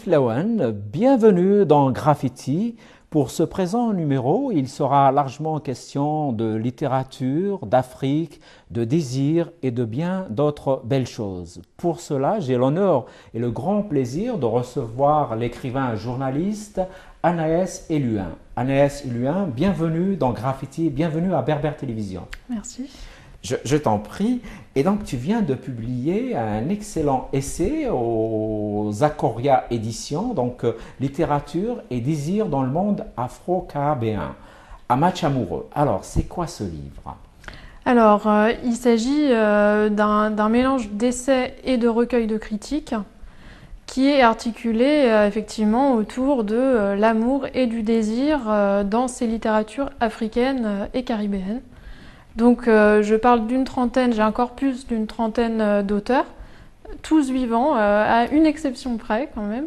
Arif Lawan, bienvenue dans Graffiti. Pour ce présent numéro, il sera largement question de littérature, d'Afrique, de désir et de bien d'autres belles choses. Pour cela, j'ai l'honneur et le grand plaisir de recevoir l'écrivain journaliste Anaès Eluin. Anaès Eluin, bienvenue dans Graffiti, bienvenue à Berbère Télévision. Merci. Je t'en prie. Et donc, tu viens de publier un excellent essai aux Akoria Éditions, donc littérature et désir dans le monde afro-caribéen, un match amoureux. Alors, c'est quoi ce livre? Alors, il s'agit d'un mélange d'essais et de recueils de critiques qui est articulé effectivement autour de l'amour et du désir dans ces littératures africaines et caribéennes. Donc je parle d'une trentaine, j'ai un corpus d'une trentaine d'auteurs, tous vivants, à une exception près quand même.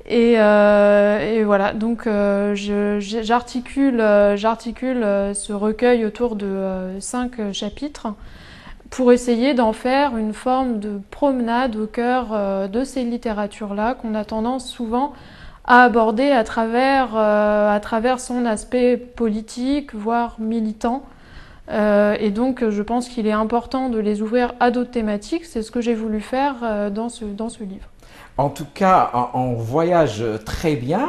Et voilà, donc j'articule ce recueil autour de 5 chapitres pour essayer d'en faire une forme de promenade au cœur de ces littératures-là qu'on a tendance souvent à aborder à travers son aspect politique, voire militant. Et donc je pense qu'il est important de les ouvrir à d'autres thématiques. C'est ce que j'ai voulu faire dans ce livre. En tout cas, on voyage très bien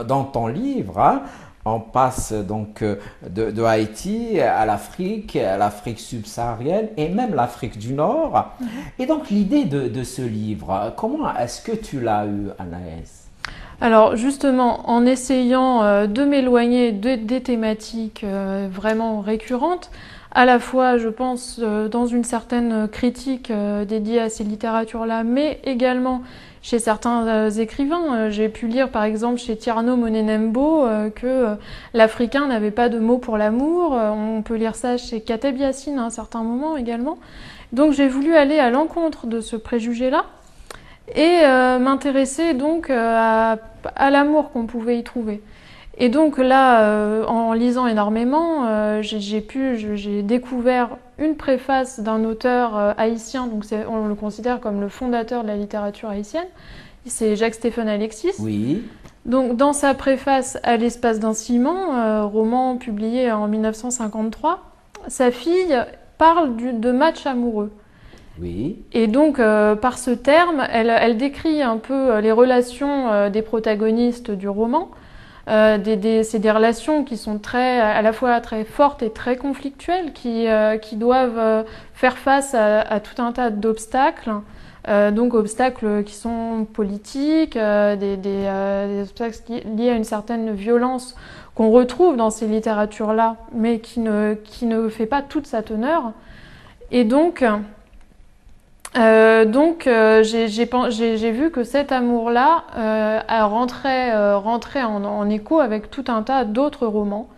dans ton livre. Hein. On passe donc de Haïti à l'Afrique subsaharienne et même l'Afrique du Nord. Et donc l'idée de ce livre, comment est-ce que tu l'as eu, Anaès? Alors justement, en essayant de m'éloigner des thématiques vraiment récurrentes, à la fois, je pense, dans une certaine critique dédiée à ces littératures-là, mais également chez certains écrivains. J'ai pu lire par exemple chez Tierno Monenembo que l'Africain n'avait pas de mots pour l'amour. On peut lire ça chez Kateb Yassine à un certain moment également. Donc j'ai voulu aller à l'encontre de ce préjugé-là et m'intéresser donc à l'amour qu'on pouvait y trouver. Et donc là, en lisant énormément, j'ai découvert une préface d'un auteur haïtien, donc on le considère comme le fondateur de la littérature haïtienne, c'est Jacques-Stéphane Alexis. Oui. Donc dans sa préface à l'espace d'un ciment, roman publié en 1953, sa fille parle de match amoureux. Oui. Et donc, par ce terme, elle décrit un peu les relations des protagonistes du roman. C'est des relations qui sont à la fois très fortes et très conflictuelles, qui doivent faire face à tout un tas d'obstacles. Donc obstacles qui sont politiques, des obstacles liés à une certaine violence qu'on retrouve dans ces littératures-là, mais qui ne fait pas toute sa teneur. Et donc j'ai vu que cet amour-là rentrait en écho avec tout un tas d'autres romans.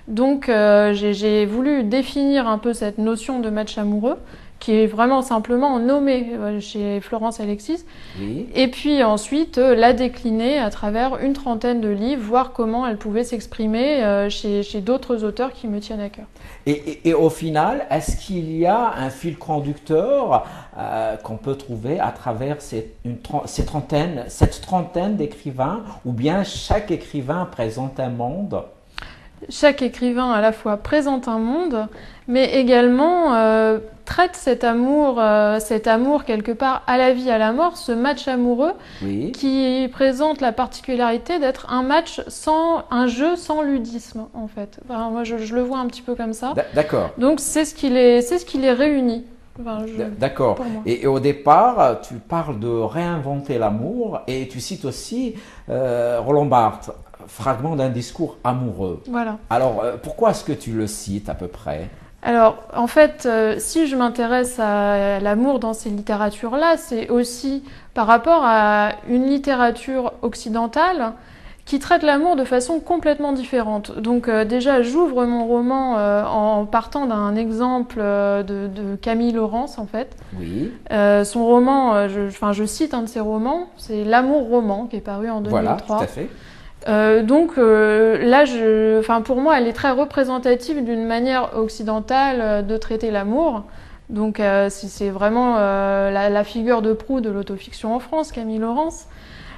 Donc j'ai voulu définir un peu cette notion de match amoureux, qui est vraiment simplement nommée chez Florence Alexis, Oui. et puis ensuite la décliner à travers une trentaine de livres, voir comment elle pouvait s'exprimer chez d'autres auteurs qui me tiennent à cœur. Et au final, est-ce qu'il y a un fil conducteur qu'on peut trouver à travers cette trentaine d'écrivains, ou bien chaque écrivain présente un monde? Chaque écrivain à la fois présente un monde, mais également traite cet amour quelque part à la vie, à la mort, ce match amoureux, Oui. qui présente la particularité d'être un jeu sans ludisme en fait. Enfin, moi je le vois un petit peu comme ça. D'accord. Donc c'est ce qui les réunit. Enfin, D'accord. Et au départ, tu parles de réinventer l'amour et tu cites aussi Roland Barthes, fragment d'un discours amoureux. Voilà. Alors, pourquoi est-ce que tu le cites à peu près? Alors, en fait, si je m'intéresse à l'amour dans ces littératures-là, c'est aussi par rapport à une littérature occidentale qui traite l'amour de façon complètement différente. Donc déjà, j'ouvre mon roman en partant d'un exemple de Camille Laurence, en fait. Oui. Son roman, je cite un de ses romans, c'est L'amour roman, qui est paru en 2003. Voilà, tout à fait. Donc là, pour moi, elle est très représentative d'une manière occidentale de traiter l'amour. Donc c'est vraiment la figure de proue de l'autofiction en France, Camille Laurence.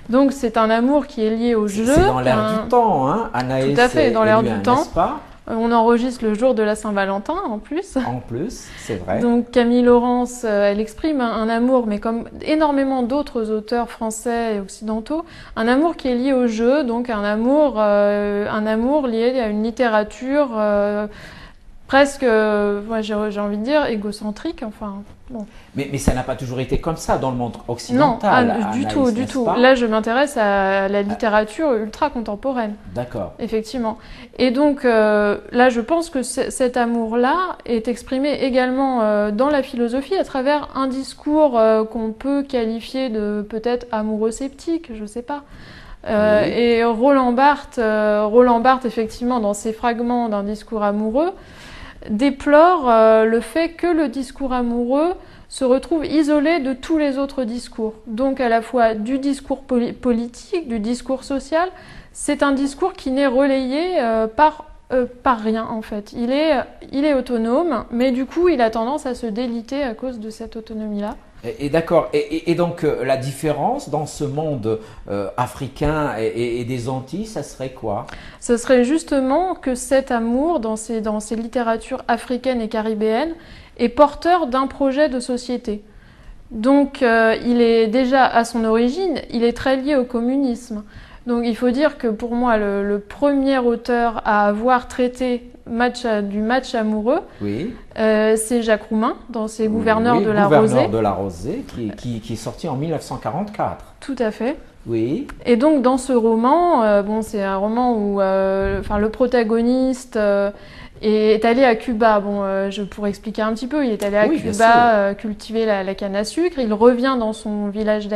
Donc c'est un amour qui est lié au jeu. C'est dans l'air du temps, hein, Anaïs. Tout à fait, dans l'air du temps. N'est-ce pas? On enregistre le jour de la Saint-Valentin en plus. En plus, c'est vrai. Donc Camille Laurence, elle exprime un amour, mais comme énormément d'autres auteurs français et occidentaux, un amour qui est lié au jeu, donc un amour lié à une littérature presque, moi j'ai envie de dire, égocentrique, enfin, bon. Mais ça n'a pas toujours été comme ça dans le monde occidental. Non, du tout. Pas? Là, je m'intéresse à la littérature ultra contemporaine. D'accord. Effectivement. Et donc, là, je pense que cet amour-là est exprimé également dans la philosophie à travers un discours qu'on peut qualifier de peut-être amoureux sceptique, je ne sais pas. Oui. Et Roland Barthes, effectivement, dans ses fragments d'un discours amoureux, déplore le fait que le discours amoureux se retrouve isolé de tous les autres discours. Donc à la fois du discours politique, du discours social, c'est un discours qui n'est relayé par rien en fait. Il est autonome, mais du coup il a tendance à se déliter à cause de cette autonomie-là. Et d'accord. Et donc la différence dans ce monde africain et des Antilles, ça serait quoi? Ce serait justement que cet amour dans ces littératures africaines et caribéennes est porteur d'un projet de société. Donc il est déjà à son origine, il est très lié au communisme. Donc il faut dire que pour moi le premier auteur à avoir traité du match amoureux, oui. C'est Jacques Roumain dans ses Gouverneurs de la Rosée. Gouverneurs de la Rosée qui est sorti en 1944. Tout à fait. Oui. Et donc dans ce roman, c'est un roman où le protagoniste est allé à Cuba. Je pourrais expliquer un petit peu. Il est allé à Cuba cultiver la canne à sucre. Il revient dans son village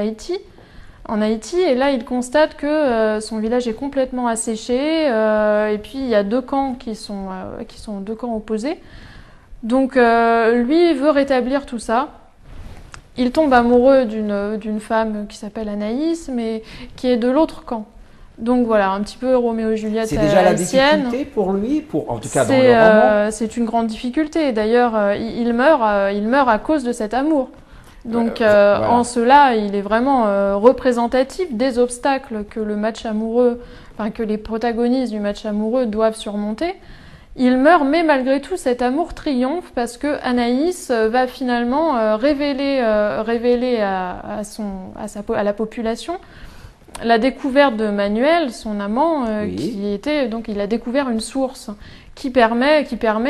en Haïti, et là il constate que son village est complètement asséché, et puis il y a deux camps qui sont deux camps opposés. Donc lui veut rétablir tout ça. Il tombe amoureux d'une femme qui s'appelle Anaïs, mais qui est de l'autre camp. Donc voilà, un petit peu Roméo et Juliette haïtienne. C'est déjà la difficulté pour lui, en tout cas dans le roman. C'est une grande difficulté. D'ailleurs, il meurt à cause de cet amour. Donc voilà. En cela, il est vraiment représentatif des obstacles que le match amoureux, que les protagonistes du match amoureux doivent surmonter. Il meurt, mais malgré tout, cet amour triomphe parce que Anaïs va finalement révéler à la population la découverte de Manuel, son amant, donc il a découvert une source qui permet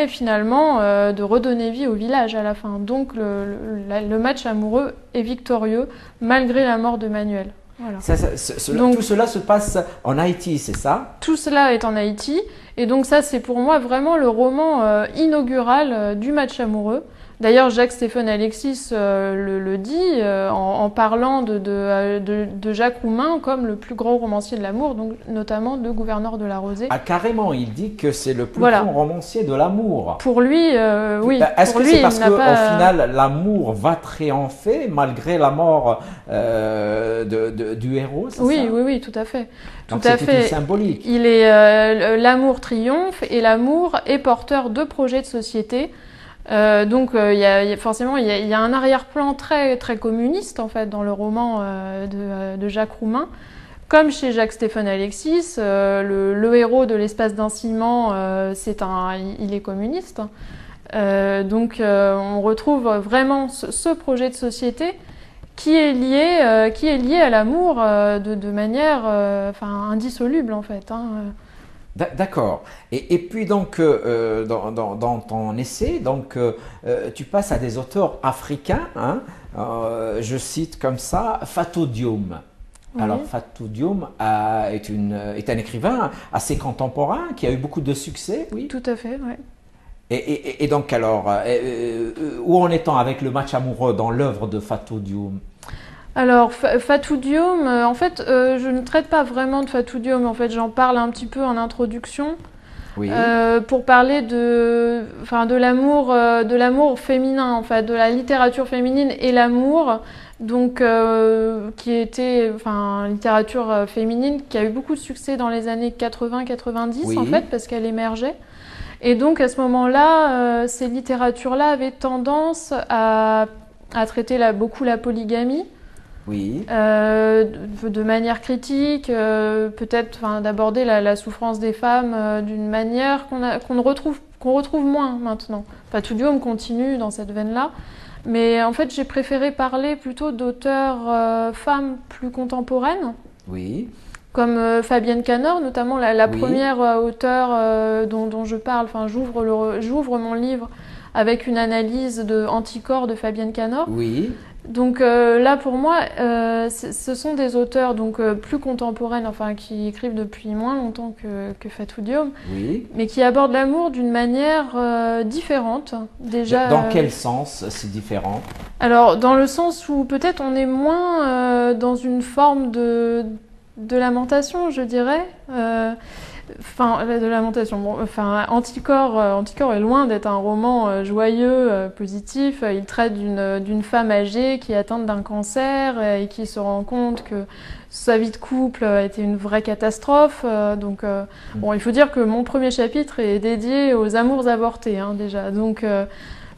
finalement de redonner vie au village à la fin. Donc le match amoureux est victorieux malgré la mort de Manuel. Voilà. Donc, tout cela se passe en Haïti, c'est ça? Tout cela est en Haïti, et donc ça c'est pour moi vraiment le roman inaugural du match amoureux. D'ailleurs, Jacques-Stéphane Alexis le dit en parlant de Jacques Roumain comme le plus grand romancier de l'amour, donc notamment de Gouverneurs de la Rosée. Ah, carrément, il dit que c'est le plus grand romancier de l'amour. Pour lui, oui. Est-ce que c'est parce qu'au final, l'amour va triompher malgré la mort du héros? Oui, tout à fait. Donc c'est tout symbolique. L'amour triomphe et l'amour est porteur de projets de société. Donc forcément il y a un arrière-plan très très communiste en fait dans le roman de Jacques Roumain, comme chez Jacques-Stéphane Alexis. Le héros de l'Espace d'un ciment, il est communiste. Donc on retrouve vraiment ce projet de société qui est lié à l'amour de manière indissoluble en fait. D'accord. Et puis donc dans ton essai, donc tu passes à des auteurs africains. Je cite comme ça Fatou Diome. Oui. Alors Fatou Diome est un écrivain assez contemporain qui a eu beaucoup de succès. Oui. Tout à fait. Oui. Et donc alors où en est-on avec le match amoureux dans l'œuvre de Fatou Diome? Alors, Fatou Diome, en fait, je ne traite pas vraiment de Fatou Diome. En fait, j'en parle un petit peu en introduction. Oui, pour parler de l'amour féminin, en fait, de la littérature féminine et l'amour, donc qui était, enfin, littérature féminine qui a eu beaucoup de succès dans les années 80-90 en oui, fait, parce qu'elle émergeait. Et donc à ce moment-là, ces littératures-là avaient tendance à traiter beaucoup la polygamie. oui. De manière critique, peut-être d'aborder la souffrance des femmes d'une manière qu'on retrouve moins maintenant. Fatoudi continue dans cette veine-là, mais en fait j'ai préféré parler plutôt d'auteurs femmes plus contemporaines, Oui, comme Fabienne Canor, notamment la oui, première auteure dont je parle. Enfin, j'ouvre mon livre avec une analyse de Anticorps de Fabienne Canor. oui, Donc là, pour moi, ce sont des auteurs donc plus contemporaines, enfin qui écrivent depuis moins longtemps que Fatou Diome, oui. mais qui abordent l'amour d'une manière différente. Déjà, Dans quel sens c'est différent? alors dans le sens où peut-être on est moins dans une forme de lamentation, je dirais. Enfin, de lamentation. Bon, enfin, Anticorps est loin d'être un roman joyeux, positif. Il traite d'une femme âgée qui est atteinte d'un cancer et qui se rend compte que sa vie de couple a été une vraie catastrophe. Bon, il faut dire que mon premier chapitre est dédié aux amours avortés, hein, déjà. Donc,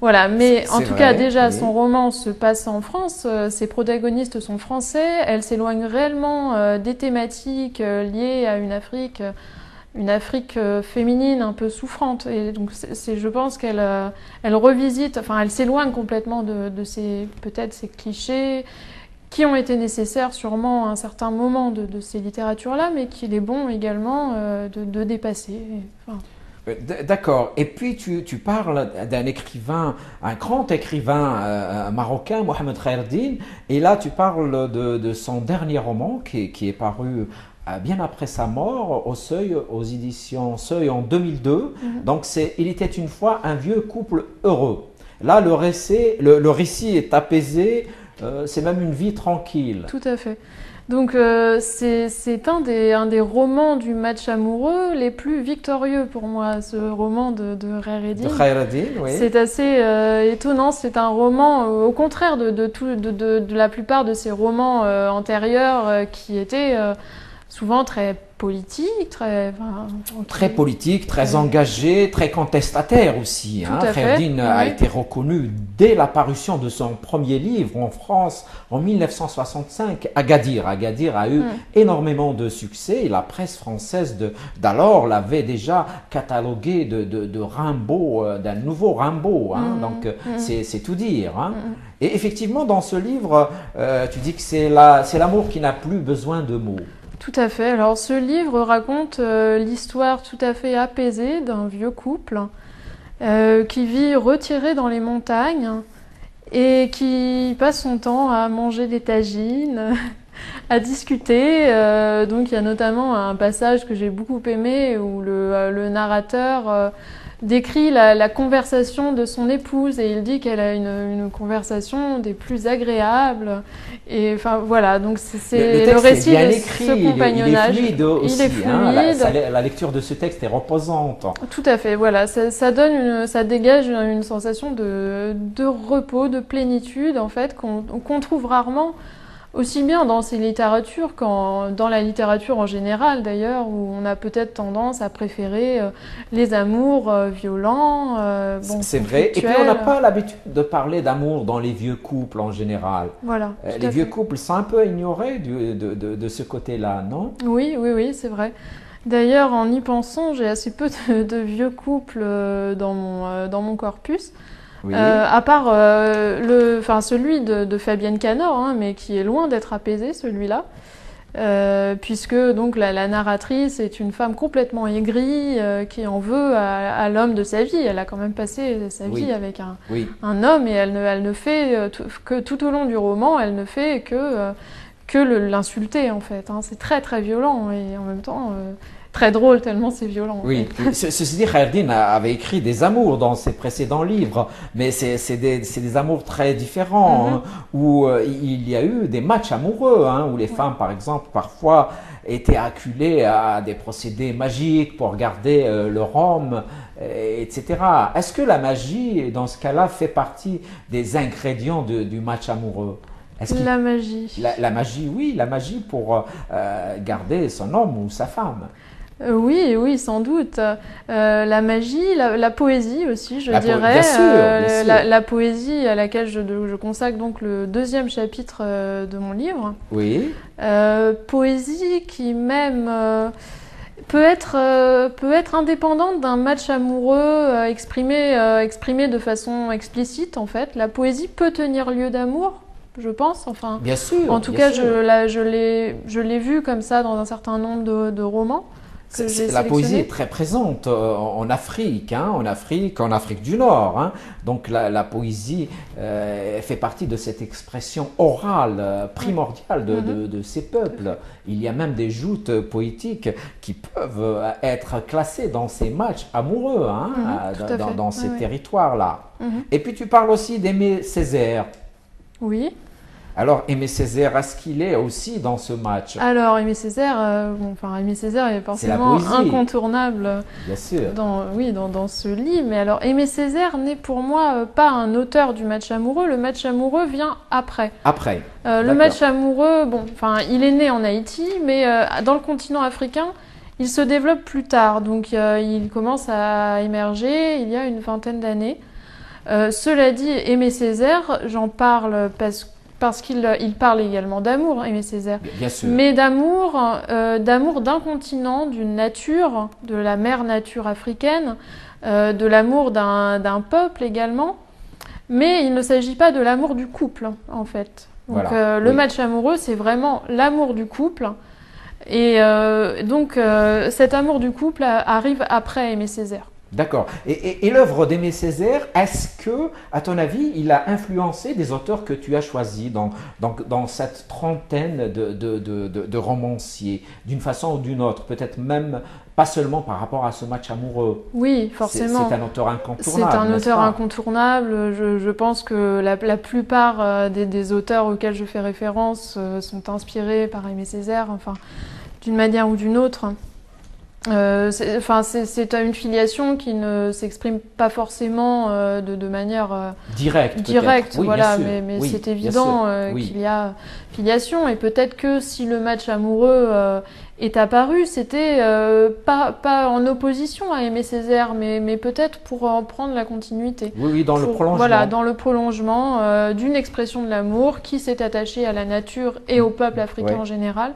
voilà. Mais en C'est tout cas, vrai, déjà, oui. son roman se passe en France. Ses protagonistes sont français. Elle s'éloigne réellement des thématiques liées à une Afrique féminine un peu souffrante. Et donc, je pense elle revisite, enfin, elle s'éloigne complètement de peut-être ces clichés qui ont été nécessaires sûrement à un certain moment de ces littératures-là, mais qu'il est bon également de dépasser. Enfin, D'accord. Et puis tu parles d'un écrivain, un grand écrivain marocain, Mohamed Khayrdine, et là tu parles de son dernier roman qui est paru bien après sa mort au Seuil, aux éditions Seuil en 2002. Donc c'est Il était une fois un vieux couple heureux. Là le récit est apaisé, c'est même une vie tranquille. tout à fait. Donc c'est un des romans du match amoureux les plus victorieux pour moi, ce roman de De Khayreddine. Khayreddine, oui. C'est assez étonnant, c'est un roman au contraire de la plupart de ces romans antérieurs qui étaient souvent très politiques, Très politique, très engagé, très contestataire aussi. tout Hein. à fait. Khayreddine a Oui. été reconnu dès l'apparition de son premier livre en France en 1965, Agadir. Agadir a eu énormément de succès et la presse française d'alors l'avait déjà catalogué de Rimbaud, d'un nouveau Rimbaud. Hein. Donc c'est tout dire. Hein. Et effectivement, dans ce livre, tu dis que c'est l'amour qui n'a plus besoin de mots. Tout à fait. Alors ce livre raconte l'histoire tout à fait apaisée d'un vieux couple qui vit retiré dans les montagnes et qui passe son temps à manger des tagines, à discuter. Donc il y a notamment un passage que j'ai beaucoup aimé où le narrateur décrit la conversation de son épouse et il dit qu'elle a une conversation des plus agréables. Et enfin voilà, donc c'est le texte récit est bien de écrit, ce compagnonnage. il est fluide aussi. Il est fluide. Hein, la lecture de ce texte est reposante. Tout à fait, voilà, ça dégage une sensation de repos, de plénitude en fait qu'on trouve rarement aussi bien dans ces littératures dans la littérature en général d'ailleurs, où on a peut-être tendance à préférer les amours violents, C'est vrai. Et puis on conflictuels. n'a pas l'habitude de parler d'amour dans les vieux couples en général. Voilà, tout Les à vieux fait. couples sont un peu ignorés de ce côté-là, non? Oui, oui, oui, c'est vrai. D'ailleurs, en y pensant, j'ai assez peu de vieux couples dans mon corpus. Oui, À part celui de Fabienne Canor, hein, mais qui est loin d'être apaisé, celui-là, puisque donc la narratrice est une femme complètement aigrie qui en veut à l'homme de sa vie. Elle a quand même passé sa oui, vie avec oui. un homme et elle ne fait que tout au long du roman, elle ne fait que l'insulter en fait. Hein. C'est très très violent et en même temps très drôle tellement c'est violent. Oui, ceci dit, Khayreddine avait écrit des amours dans ses précédents livres, mais c'est des amours très différents, hein, où il y a eu des matchs amoureux, hein, où les femmes, par exemple, parfois, été acculé à des procédés magiques pour garder le rhum, etc. Est-ce que la magie, dans ce cas-là, fait partie des ingrédients du match amoureux? La magie. La magie, oui, la magie pour garder son homme ou sa femme. Oui, oui, sans doute. La magie, la poésie aussi, je dirais. Bien sûr, bien sûr. La poésie à laquelle je consacre donc le deuxième chapitre de mon livre. Oui. Poésie qui même peut être indépendante d'un match amoureux exprimé de façon explicite en fait. La poésie peut tenir lieu d'amour, je pense. Enfin, Bien sûr. en tout bien cas, sûr. je l'ai vu comme ça dans un certain nombre de romans que j'ai La poésie sélectionnés. est très présente en Afrique, en Afrique du Nord. Donc la poésie fait partie de cette expression orale primordiale de ces peuples. Il y a même des joutes poétiques qui peuvent être classées dans ces matchs amoureux, Tout à fait. dans ces Oui, oui. territoires-là. Mhm. Et puis tu parles aussi d'Aimé Césaire. Oui. Alors Aimé Césaire, est-ce qu'il est aussi dans ce match? Alors, Aimé Césaire, Aimé Césaire est C'est la forcément poésie. incontournable Bien sûr. dans ce livre. Mais alors, Aimé Césaire n'est pour moi pas un auteur du match amoureux. Le match amoureux vient après. Après. Le D'accord. match amoureux, il est né en Haïti, mais dans le continent africain, il se développe plus tard. Donc, il commence à émerger il y a une vingtaine d'années. Cela dit, Aimé Césaire, j'en parle parce qu'il parle également d'amour, Aimé Césaire. Bien sûr. Mais d'amour d'un continent, d'une nature, de la mère nature africaine, de l'amour d'un peuple également. Mais il ne s'agit pas de l'amour du couple, en fait. Donc Voilà, le oui. match amoureux, c'est vraiment l'amour du couple. Et cet amour du couple arrive après Aimé Césaire. D'accord. Et l'œuvre d'Aimé Césaire, est-ce que, à ton avis, il a influencé des auteurs que tu as choisis dans cette trentaine de romanciers, d'une façon ou d'une autre, peut-être même pas seulement par rapport à ce match amoureux? Oui, forcément. C'est un auteur incontournable. C'est un n'est-ce auteur pas? incontournable. Je pense que la plupart des auteurs auxquels je fais référence sont inspirés par Aimé Césaire, enfin, d'une manière ou d'une autre. C'est une filiation qui ne s'exprime pas forcément de manière Directe, directe, peut-être. Oui, voilà, bien sûr. mais Oui, c'est bien évident sûr. Oui. qu'il y a filiation. Et peut-être que si le match amoureux est apparu, c'était pas en opposition à Aimé Césaire, mais peut-être pour en prendre la continuité. Oui, oui, dans le prolongement. Voilà, dans le prolongement d'une expression de l'amour qui s'est attachée à la nature et au peuple africain Ouais. en général,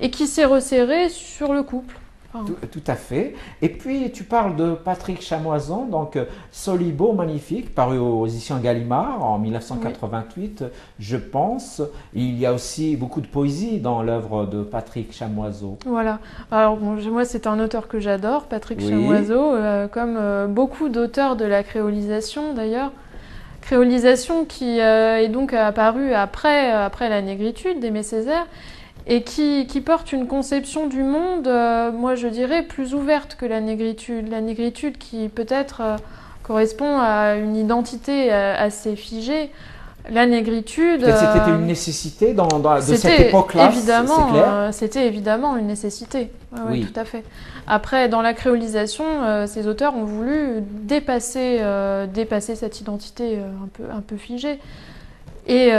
et qui s'est resserrée sur le couple. Enfin, Tout à fait. Et puis, tu parles de Patrick Chamoison, donc Solibo Magnifique, paru aux éditions Gallimard en 1988, je pense. Il y a aussi beaucoup de poésie dans l'œuvre de Patrick Chamoiseau. voilà. Alors bon, moi c'est un auteur que j'adore, Patrick Oui. Chamoiseau, comme beaucoup d'auteurs de la créolisation d'ailleurs. Créolisation qui est donc apparue après la négritude d'Aimé Césaire et qui porte une conception du monde, moi je dirais, plus ouverte que la négritude. La négritude qui peut-être correspond à une identité assez figée. La négritude... Peut-être c'était une nécessité de cette c'était époque-là, c'est évidemment, clair? c'était évidemment une nécessité. Ouais, ouais, Oui. tout à fait. Après, dans la créolisation, ces auteurs ont voulu dépasser cette identité un peu figée. Et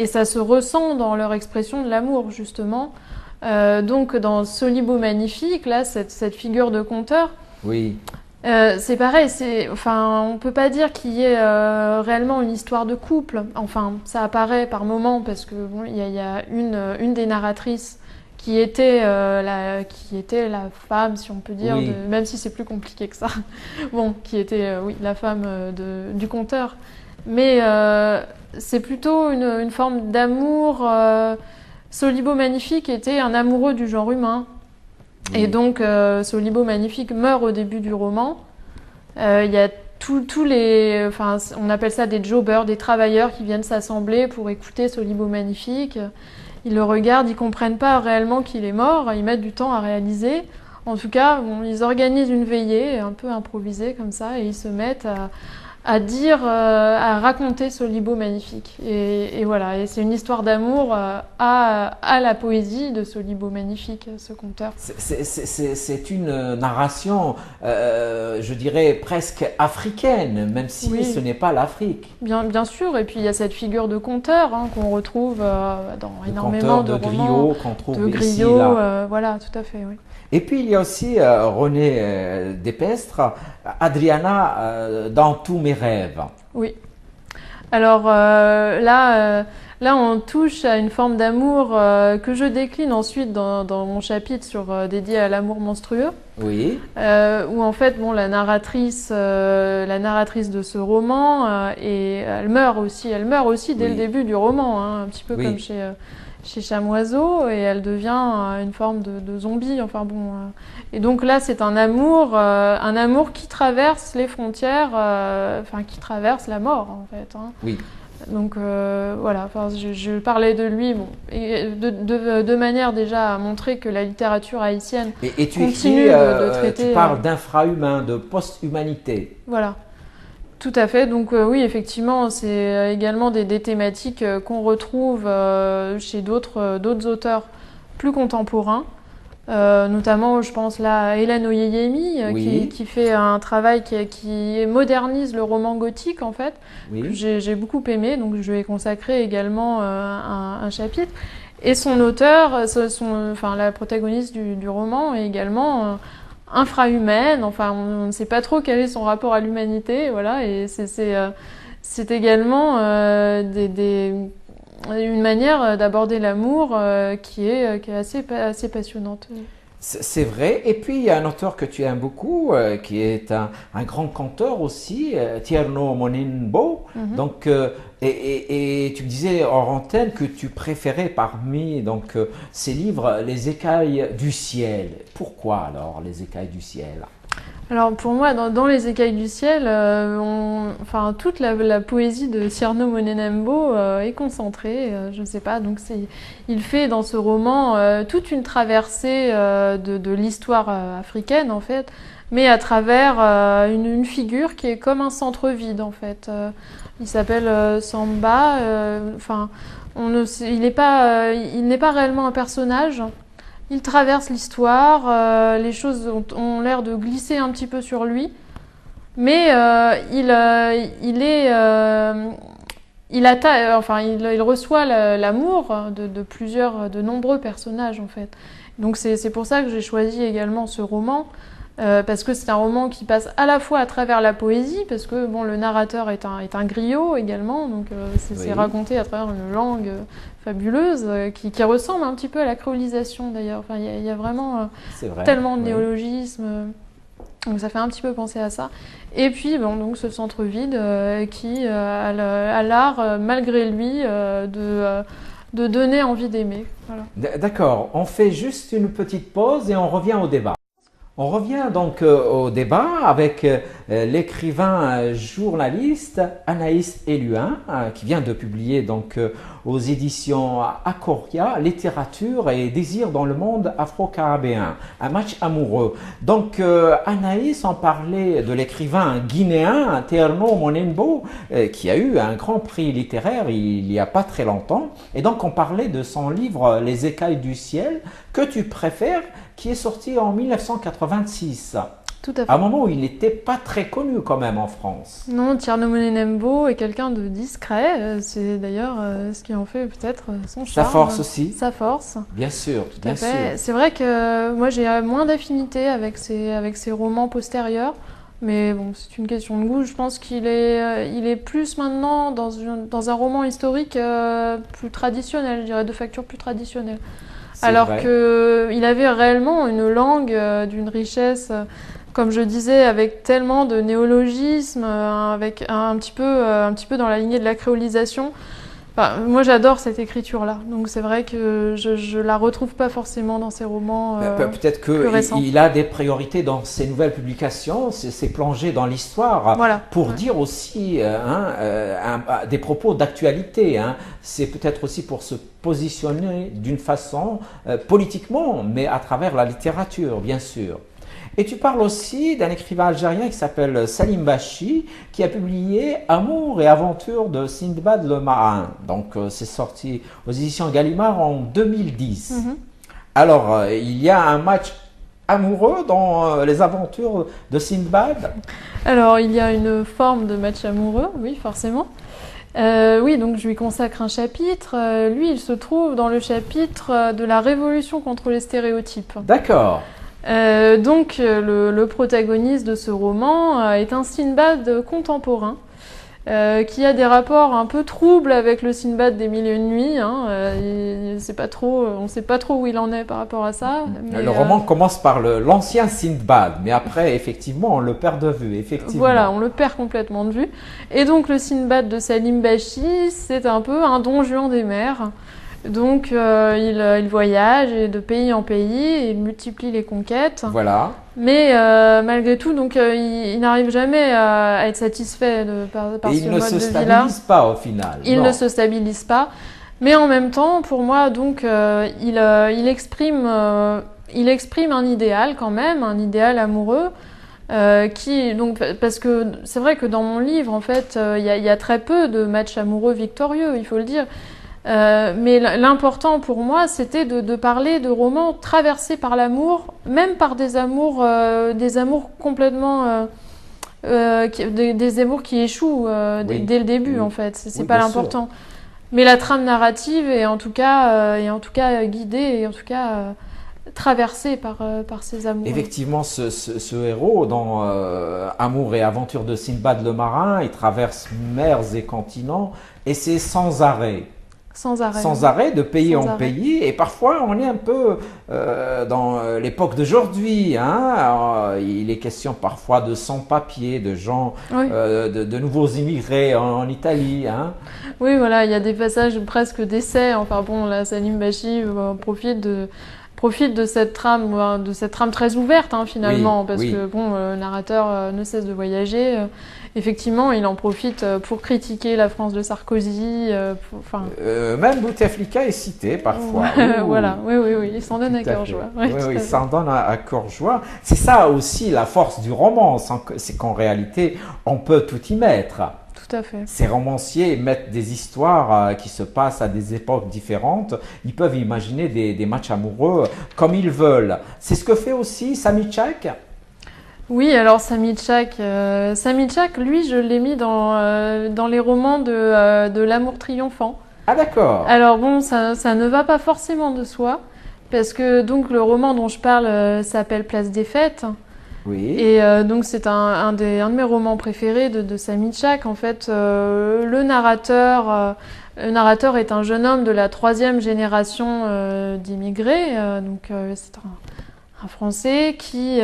ça se ressent dans leur expression de l'amour, justement. Donc, dans Solibo Magnifique, là, cette figure de conteur, Oui. c'est pareil, on peut pas dire qu'il y ait réellement une histoire de couple. Enfin, ça apparaît par moments parce que bon, il y a une des narratrices qui était la femme, si on peut dire, Oui. même si c'est plus compliqué que ça. Bon, qui était la femme du conteur. Mais c'est plutôt une forme d'amour. Solibo Magnifique était un amoureux du genre humain. Oui. Et donc, Solibo Magnifique meurt au début du roman. Il y a tous les... Enfin, on appelle ça des jobbers, des travailleurs qui viennent s'assembler pour écouter Solibo Magnifique. Ils le regardent, ils comprennent pas réellement qu'il est mort, ils mettent du temps à réaliser. En tout cas, bon, ils organisent une veillée un peu improvisée comme ça et ils se mettent à raconter Solibo magnifique. Et voilà, et c'est une histoire d'amour à la poésie de Solibo magnifique, ce conteur. C'est une narration, je dirais, presque africaine, même si Oui. ce n'est pas l'Afrique. Bien sûr, et puis il y a cette figure de conteur qu'on retrouve dans Le énormément conteur de de romans. griot qu'on trouve De ici, griot, là. voilà, tout à fait, oui. Et puis il y a aussi René Despestre, Adriana dans tous mes rêves. Oui. Alors là, on touche à une forme d'amour que je décline ensuite dans mon chapitre dédié à l'amour monstrueux. Oui. Où en fait, bon, la narratrice de ce roman, et elle meurt aussi dès Oui. le début du roman, hein, un petit peu Oui. comme chez Chamoiseau, et elle devient une forme de zombie. Enfin bon, et donc là, c'est un amour qui traverse les frontières, enfin qui traverse la mort en fait. Hein. Oui. Donc voilà, enfin, je parlais de lui, bon, et de manière déjà à montrer que la littérature haïtienne Et tu continue écris, de traiter. tu parles d'infrahumain, de post-humanité. Voilà, tout à fait. Donc oui, effectivement, c'est également des thématiques qu'on retrouve chez d'autres auteurs plus contemporains. Notamment, je pense là à Hélène Oyeyemi, Oui. qui fait un travail qui modernise le roman gothique en fait, que Oui. j'ai beaucoup aimé, donc je vais consacrer également un chapitre. Et son auteur, enfin la protagoniste du roman est également infrahumaine, enfin on ne sait pas trop quel est son rapport à l'humanité, voilà, et c'est également une manière d'aborder l'amour qui est assez passionnante. C'est vrai. Et puis, il y a un auteur que tu aimes beaucoup, qui est un grand conteur aussi, Tierno Monimbo. Donc, et tu me disais hors antenne que tu préférais parmi donc, ces livres Les Écailles du ciel. Pourquoi alors Les Écailles du ciel? Alors pour moi, dans Les Écailles du ciel, enfin, toute la poésie de Tierno Monenembo est concentrée, je ne sais pas, donc il fait dans ce roman toute une traversée de l'histoire africaine en fait, mais à travers une figure qui est comme un centre vide en fait. Il s'appelle Samba, enfin, il n'est pas réellement un personnage. Il traverse l'histoire, les choses ont l'air de glisser un petit peu sur lui, mais il reçoit l'amour de nombreux personnages en fait. Donc c'est pour ça que j'ai choisi également ce roman, parce que c'est un roman qui passe à la fois à travers la poésie, parce que bon, le narrateur est un griot également, donc c'est raconté à travers une langue fabuleuse, qui ressemble un petit peu à la créolisation d'ailleurs. Enfin, il y a vraiment tellement de néologismes, donc ça fait un petit peu penser à ça. Et puis bon, donc ce centre vide qui a l'art, malgré lui, de donner envie d'aimer. Voilà. D'accord, on fait juste une petite pause et on revient au débat. On revient donc au débat avec l'écrivain journaliste Anaïs Eluin, qui vient de publier donc aux éditions Acoria, Littérature et désir dans le monde afro-caribéen, un match amoureux. Donc Anaïs en parlait de l'écrivain guinéen Tierno Monimbo, qui a eu un grand prix littéraire il n'y a pas très longtemps. Et donc on parlait de son livre Les Écailles du ciel, que tu préfères, qui est sorti en 1986. Tout à fait. À un moment où il n'était pas très connu quand même en France. Non, Tierno Monenembo est quelqu'un de discret. C'est d'ailleurs ce qui en fait peut-être son charme. Sa force aussi. Sa force. Bien sûr, bien sûr. C'est vrai que moi j'ai moins d'affinité avec ces romans postérieurs. Mais bon, c'est une question de goût. Je pense qu'il est plus maintenant dans un roman historique plus traditionnel, je dirais, de facture plus traditionnelle. Alors qu'il avait réellement une langue d'une richesse, comme je disais, avec tellement de néologismes, avec un petit peu dans la lignée de la créolisation. Enfin, moi j'adore cette écriture-là, donc c'est vrai que je la retrouve pas forcément dans ces romans peut-être qu'il a des priorités dans ses nouvelles publications, c'est plongé dans l'histoire, voilà, pour dire aussi des propos d'actualité. Hein. C'est peut-être aussi pour se positionner d'une façon politiquement, mais à travers la littérature, bien sûr. Et tu parles aussi d'un écrivain algérien qui s'appelle Salim Bachi, qui a publié Amour et aventure de Sindbad le marin. Donc c'est sorti aux éditions Gallimard en 2010. Alors, il y a un match amoureux dans les aventures de Sindbad? Alors, il y a une forme de match amoureux, oui, forcément. Oui, donc je lui consacre un chapitre. Lui, il se trouve dans le chapitre de la révolution contre les stéréotypes. D'accord. Donc, le protagoniste de ce roman est un Sindbad contemporain. Qui a des rapports un peu troubles avec le Sindbad des Mille et une nuits. Hein. On ne sait pas trop où il en est par rapport à ça. Mais le roman commence par l'ancien Sindbad, mais après, effectivement, on le perd de vue. Effectivement. Voilà, on le perd complètement de vue. Et donc, le Sindbad de Salim Bachi, c'est un peu un Don Juan des mers. Donc, il voyage de pays en pays, il multiplie les conquêtes. Voilà. Mais malgré tout, donc, il n'arrive jamais à être satisfait par ce mode de vie-là. Il ne se stabilise pas au final. Il ne se stabilise pas. Mais en même temps, pour moi, donc, il exprime un idéal quand même, un idéal amoureux. Parce que c'est vrai que dans mon livre, en fait, il y a très peu de matchs amoureux victorieux, il faut le dire. Mais l'important pour moi, c'était de parler de romans traversés par l'amour, même par des amours complètement, des amours qui échouent dès le début, en fait. C'est pas l'important. Mais la trame narrative est en tout cas guidée et en tout cas traversée par ces amours. Effectivement, ce héros dans Amour et aventure de Sindbad le marin, il traverse mers et continents et c'est sans arrêt. Sans arrêt, de pays en pays. Et parfois, on est un peu dans l'époque d'aujourd'hui. Hein. Il est question parfois de sans-papiers, de gens, de nouveaux immigrés en Italie. Hein. Oui, voilà, il y a des passages presque d'essais. Enfin bon, là, Salim Bachi profite de cette trame très ouverte finalement, parce que bon, le narrateur ne cesse de voyager. Effectivement, il en profite pour critiquer la France de Sarkozy. Même Bouteflika est cité parfois. Voilà, oui, il s'en donne à cœur joie. Oui, il s'en donne à cœur joie. C'est ça aussi la force du roman, c'est qu'en réalité, on peut tout y mettre. Tout à fait. Ces romanciers mettent des histoires qui se passent à des époques différentes. Ils peuvent imaginer des matchs amoureux comme ils veulent. C'est ce que fait aussi Sami Tchak. Oui, alors Sami Tchak, lui, je l'ai mis dans les romans de l'amour triomphant. Ah d'accord. Alors bon, ça ne va pas forcément de soi, parce que donc le roman dont je parle s'appelle Place des Fêtes. Oui. Et donc c'est un de mes romans préférés de Sami Tchak. En fait, le narrateur est un jeune homme de la 3e génération d'immigrés. C'est un Français qui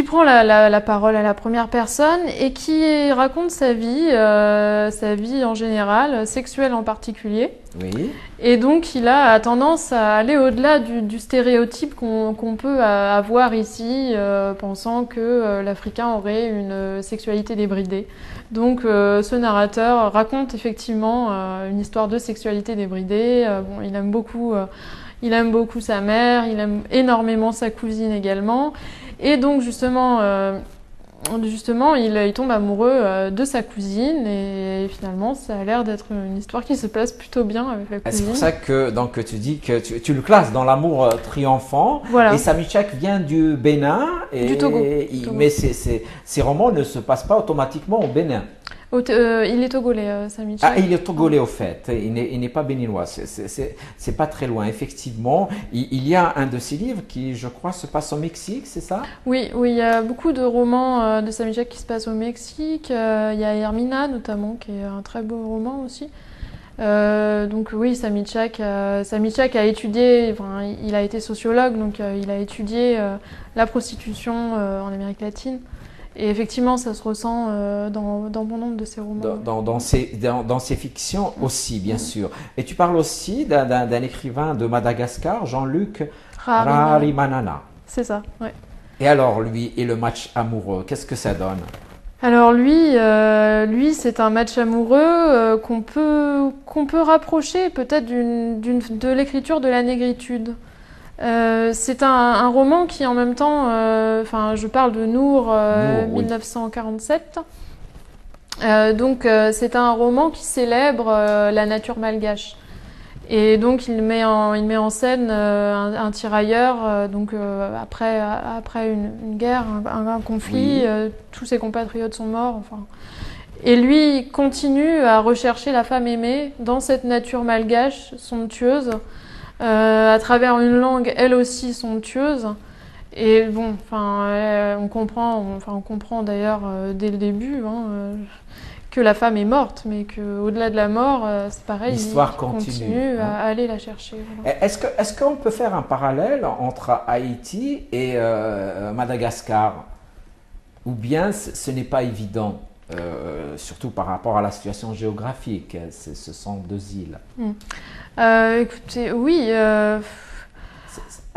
prend la parole à la première personne et qui raconte sa vie en général, sexuelle en particulier. Oui. Et donc il a tendance à aller au-delà du stéréotype qu'on peut avoir ici, pensant que l'Africain aurait une sexualité débridée. Donc ce narrateur raconte effectivement une histoire de sexualité débridée. Il aime beaucoup sa mère, il aime énormément sa cousine également. Et donc justement, il tombe amoureux de sa cousine et finalement ça a l'air d'être une histoire qui se passe plutôt bien avec la cousine. C'est pour ça que tu dis que tu le classes dans l'amour triomphant. Voilà. Et Sami Tchak vient du Bénin. Du Togo. Mais ces romans ne se passent pas automatiquement au Bénin. Il est togolais, Sami Tchak. Ah, il est togolais au fait, il n'est pas béninois, c'est pas très loin, effectivement. Il y a un de ses livres qui, je crois, se passe au Mexique, c'est ça? Oui, il y a beaucoup de romans de Sami Tchak qui se passent au Mexique. Il y a Hermina, notamment, qui est un très beau roman aussi. Donc oui, Sami Tchak a étudié, il a été sociologue, donc il a étudié la prostitution en Amérique latine. Et effectivement, ça se ressent dans bon nombre de ses romans. Dans ses fictions aussi, bien sûr. Et tu parles aussi d'un écrivain de Madagascar, Jean-Luc Rarimanana. C'est ça, oui. Et alors, lui, et le match amoureux, qu'est-ce que ça donne? Alors lui, c'est un match amoureux qu'on peut rapprocher peut-être de l'écriture de la négritude. C'est un roman qui en même temps, je parle de Nour, Nour, oui. 1947. C'est un roman qui célèbre la nature malgache. Et donc il met en scène un tirailleur, après une guerre, un conflit, Oui. tous ses compatriotes sont morts. Enfin. Et lui il continue à rechercher la femme aimée dans cette nature malgache, somptueuse, à travers une langue elle aussi somptueuse. Et bon, on comprend d'ailleurs dès le début que la femme est morte, mais qu'au-delà de la mort, c'est pareil, L'histoire il continue, continue hein. à aller la chercher. Voilà. Est-ce qu'on peut faire un parallèle entre Haïti et Madagascar? Ou bien ce n'est pas évident, surtout par rapport à la situation géographique. Ce sont deux îles. Écoutez, oui.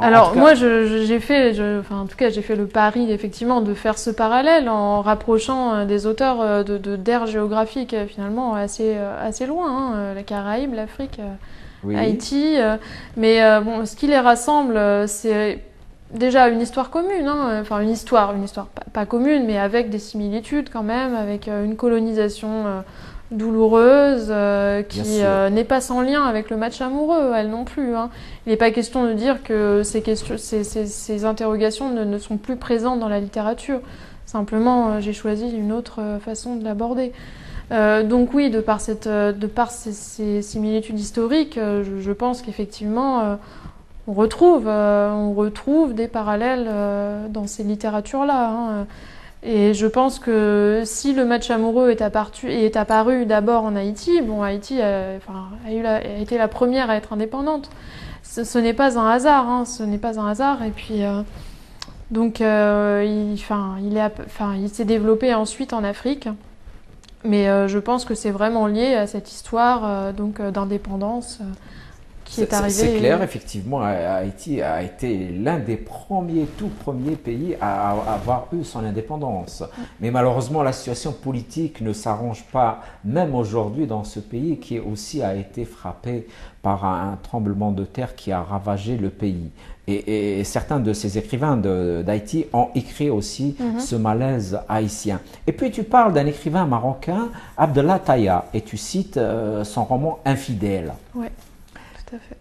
En Alors tout cas, moi, j'ai fait le pari effectivement de faire ce parallèle en rapprochant des auteurs d'aires géographiques finalement assez loin, la Caraïbe, l'Afrique, oui, Haïti. Bon, ce qui les rassemble, c'est déjà une histoire commune, une histoire pas commune, mais avec des similitudes quand même, avec une colonisation douloureuse bien qui sûr. n'est pas sans lien avec le match amoureux, elle non plus. Il n'est pas question de dire que ces interrogations ne sont plus présentes dans la littérature. Simplement, j'ai choisi une autre façon de l'aborder. Donc oui, de par ces similitudes historiques, je pense qu'effectivement, on retrouve des parallèles dans ces littératures-là. Et je pense que si le match amoureux est apparu d'abord en Haïti, bon, Haïti a été la première à être indépendante. Ce n'est pas un hasard, ce n'est pas un hasard. Et puis, il s'est développé ensuite en Afrique. Mais je pense que c'est vraiment lié à cette histoire d'indépendance qui est arrivée. C'est clair, effectivement, Haïti a été l'un des tout premiers pays à avoir eu son indépendance. Mais malheureusement, la situation politique ne s'arrange pas, même aujourd'hui, dans ce pays qui aussi a été frappé par un tremblement de terre qui a ravagé le pays. Et certains de ces écrivains d'Haïti ont écrit aussi ce malaise haïtien. Et puis tu parles d'un écrivain marocain, Abdellah Taya, et tu cites son roman Infidèle. Oui, tout à fait.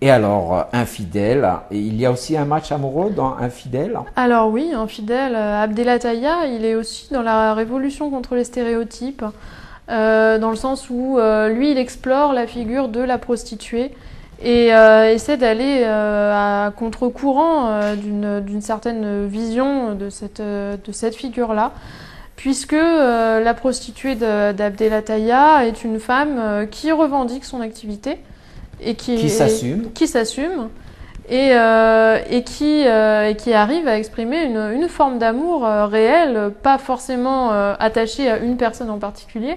Et alors, Infidèle, il y a aussi un match amoureux dans Infidèle? Alors oui, Infidèle, Abdellah Taya, il est aussi dans la révolution contre les stéréotypes, dans le sens où lui, il explore la figure de la prostituée et essaie d'aller à contre-courant d'une certaine vision de cette figure-là, puisque la prostituée d'Abdellah Taya est une femme qui revendique son activité et qui s'assume et qui arrive à exprimer une forme d'amour réel, pas forcément attachée à une personne en particulier,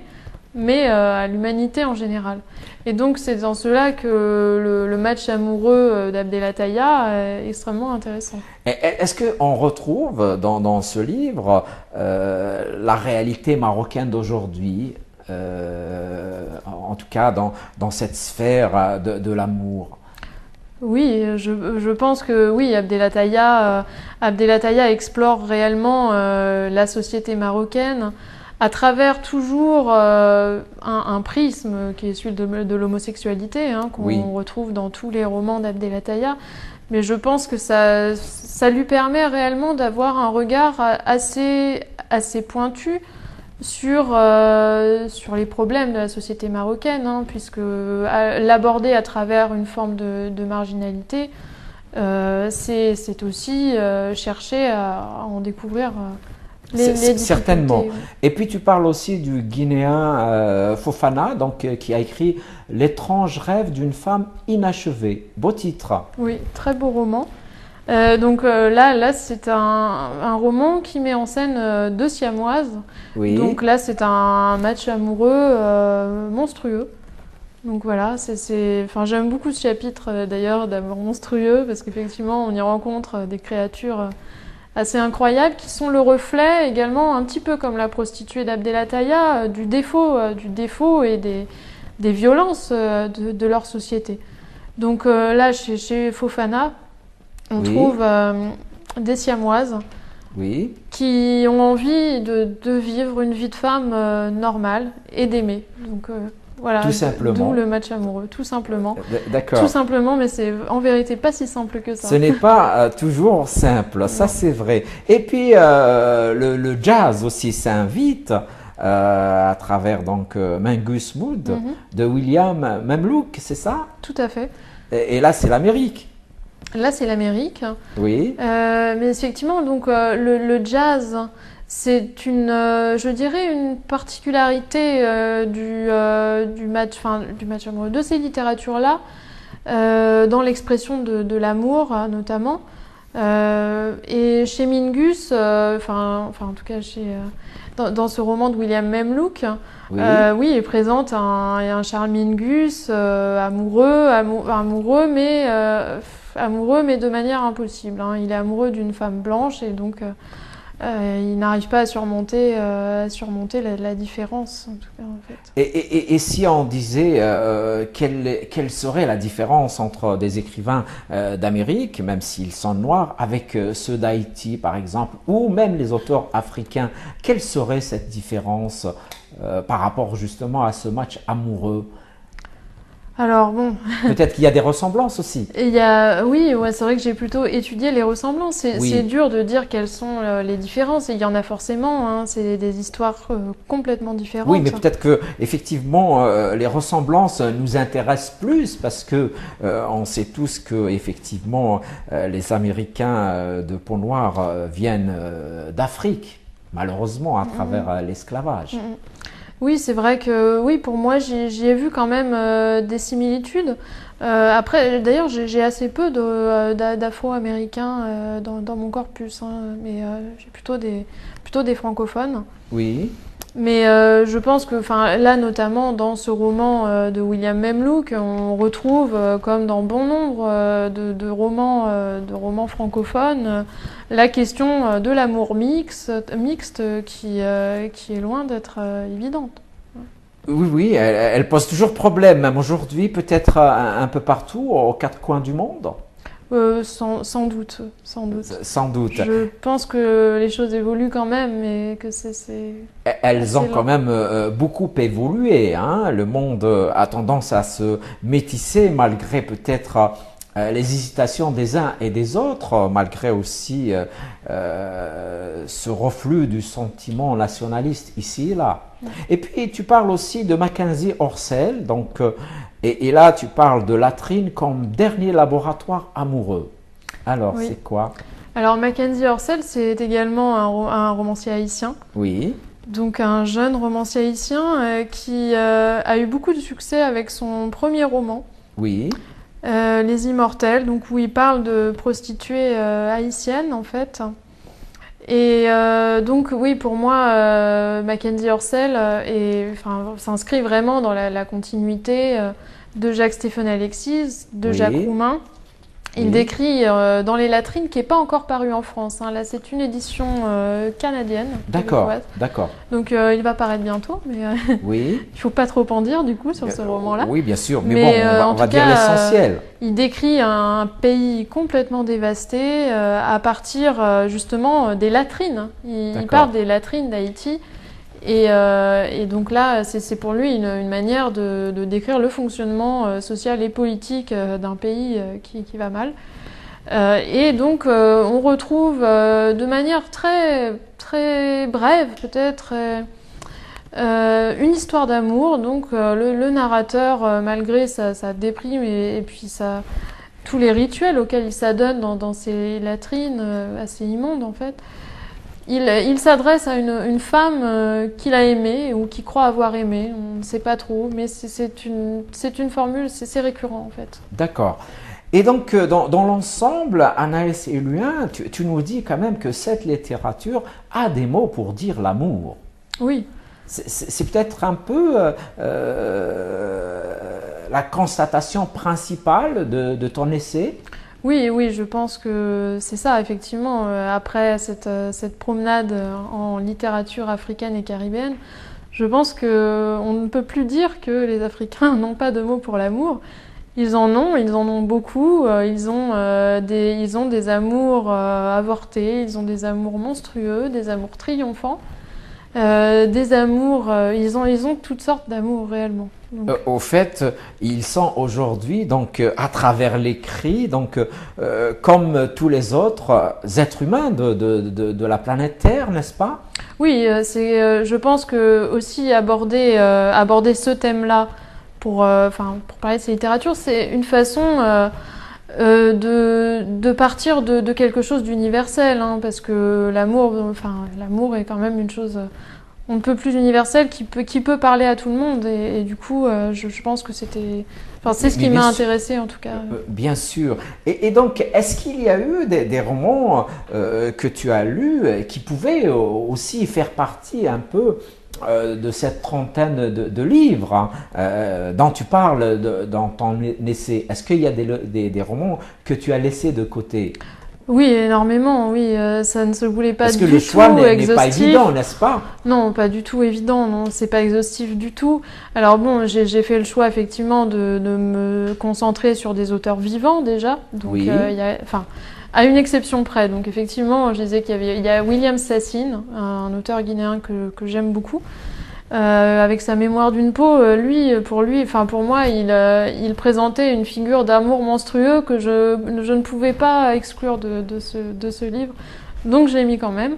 mais à l'humanité en général. Et donc c'est dans cela que le match amoureux d'Abdellah Taya est extrêmement intéressant. Est-ce qu'on retrouve dans ce livre la réalité marocaine d'aujourd'hui, en tout cas dans cette sphère de l'amour? Oui, je pense que oui, Abdellah Taya explore réellement la société marocaine à travers toujours un prisme qui est celui de l'homosexualité, qu'on retrouve dans tous les romans d'Abdellah Taya. Mais je pense que ça lui permet réellement d'avoir un regard assez pointu sur les problèmes de la société marocaine, puisque l'aborder à travers une forme de marginalité, c'est aussi chercher à en découvrir les certainement. difficultés. Et puis tu parles aussi du Guinéen Fofana, qui a écrit L'étrange rêve d'une femme inachevée. Beau titre. Oui, très beau roman. Là c'est un roman qui met en scène deux siamoises. Oui. Donc là, c'est un match amoureux monstrueux. Donc voilà, j'aime beaucoup ce chapitre d'ailleurs d'amour monstrueux parce qu'effectivement, on y rencontre des créatures assez incroyables qui sont le reflet également, un petit peu comme la prostituée d'Abdellah Taya, du défaut et des violences de leur société. Donc là, chez Fofana, on Oui. trouve des siamoises Oui. qui ont envie de vivre une vie de femme normale et d'aimer. Donc voilà, Tout simplement. d'où le match amoureux, tout simplement. Tout D'accord. simplement, mais c'est en vérité pas si simple que ça. Ce n'est pas toujours simple, ça Non. c'est vrai. Et puis le jazz aussi s'invite à travers donc Mingus Mood Mhm. de William Memlouk, c'est ça? Tout à fait. Et là c'est l'Amérique. Là, c'est l'Amérique. Oui, Mais effectivement, donc le jazz, c'est je dirais, une particularité du match amoureux, de ces littératures-là, dans l'expression de l'amour notamment. Et chez Mingus, en tout cas dans ce roman de William Memlouk, oui. oui, il présente un Charles Mingus amoureux, mais de manière impossible. Hein. Il est amoureux d'une femme blanche et donc il n'arrive pas à surmonter la différence, en tout cas, en fait. Et si on disait quelle serait la différence entre des écrivains d'Amérique, même s'ils sont noirs, avec ceux d'Haïti par exemple, ou même les auteurs africains, quelle serait cette différence par rapport justement à ce match amoureux? Alors bon, Peut-être qu'il y a des ressemblances aussi. oui, ouais, c'est vrai que j'ai plutôt étudié les ressemblances. C'est Oui. dur de dire quelles sont les différences. Et il y en a forcément. Hein, c'est des histoires complètement différentes. Oui, mais peut-être que effectivement les ressemblances nous intéressent plus parce que on sait tous que effectivement les Américains de peau noire viennent d'Afrique, malheureusement à travers l'esclavage. Mhm. Oui, c'est vrai que oui, pour moi, j'y ai vu quand même des similitudes. Après, d'ailleurs, j'ai assez peu d'Afro-Américains dans mon corpus, hein, mais j'ai plutôt des francophones. Oui, Mais je pense que, là, notamment dans ce roman de William Memlouk, on retrouve, comme dans bon nombre de romans francophones, la question de l'amour mixte qui est loin d'être évidente. oui, oui, elle pose toujours problème, même aujourd'hui, peut-être un peu partout, aux quatre coins du monde, Sans doute, sans doute. sans doute. Je pense que les choses évoluent quand même, mais que c'est Elles ont assez quand lent. même beaucoup évolué, hein. Le monde a tendance à se métisser malgré peut-être les hésitations des uns et des autres, malgré aussi ce reflux du sentiment nationaliste ici et là. Et puis tu parles aussi de Mackenzie Orsel, donc, et là tu parles de Latrine comme dernier laboratoire amoureux. Alors Oui. c'est quoi? Alors Mackenzie Orsel, c'est également un romancier haïtien. Oui, Donc un jeune romancier haïtien qui a eu beaucoup de succès avec son premier roman, oui, Les Immortels, donc où il parle de prostituées haïtiennes en fait. Et donc oui, pour moi, Mackenzie Orsel s'inscrit vraiment dans la continuité de Jacques-Stéphane Alexis, de Jacques oui, Roumain. Il oui. décrit dans Les Latrines, qui n'est pas encore paru en France. Hein. Là, c'est une édition canadienne, D'accord, québécoise. d'accord. Donc il va paraître bientôt, mais Oui. il ne faut pas trop en dire du coup sur ce roman-là. Oui, bien sûr, mais Mais, bon, en on va tout dire cas, l'essentiel. Il décrit un pays complètement dévasté à partir justement des latrines. Il D'accord. parle des latrines d'Haïti. Et donc là, c'est pour lui une manière de décrire le fonctionnement social et politique d'un pays qui va mal. Et donc on retrouve de manière très, très brève, peut-être, une histoire d'amour. Donc le narrateur, malgré sa déprime et puis tous les rituels auxquels il s'adonne dans ces latrines assez immondes en fait, il s'adresse à une femme qu'il a aimée ou qu'il croit avoir aimée, on ne sait pas trop, mais c'est une formule, c'est récurrent en fait. D'accord. Et donc, dans l'ensemble, Anaïs Eluin, tu nous dis quand même que cette littérature a des mots pour dire l'amour. Oui, C'est peut-être un peu la constatation principale de ton essai. oui, je pense que c'est ça, effectivement. Après cette promenade en littérature africaine et caribéenne, je pense qu'on ne peut plus dire que les Africains n'ont pas de mots pour l'amour. Ils en ont beaucoup. Ils ont des amours avortés, ils ont des amours monstrueux, des amours triomphants, des amours. Ils ont toutes sortes d'amours réellement. Donc, Au fait, ils sont aujourd'hui, donc, à travers l'écrit, donc, comme tous les autres êtres humains de la planète Terre, n'est-ce pas? oui, je pense que aussi aborder ce thème-là pour parler de ces littératures, c'est une façon de partir de quelque chose d'universel, hein, parce que l'amour est quand même une chose on ne peut plus universelle qui peut parler à tout le monde, et du coup, je pense que c'est ce qui m'a intéressé en tout cas. Bien sûr. Et donc, est-ce qu'il y a eu des romans que tu as lus qui pouvaient aussi faire partie un peu de cette trentaine de livres dont tu parles dans ton essai? Est-ce qu'il y a des romans que tu as laissés de côté? Oui, énormément, oui. Ça ne se voulait pas Parce du que tout le choix n'est exhaustif. pas évident, n'est-ce pas? Non, pas du tout évident, non, c'est pas exhaustif du tout. Alors bon, j'ai fait le choix effectivement de me concentrer sur des auteurs vivants déjà. Donc, Oui. À une exception près. Donc effectivement, je disais il y a William Sassine, un auteur guinéen que j'aime beaucoup. Avec sa mémoire d'une peau, pour moi, il présentait une figure d'amour monstrueux que je ne pouvais pas exclure de ce livre. Donc je l'ai mis quand même.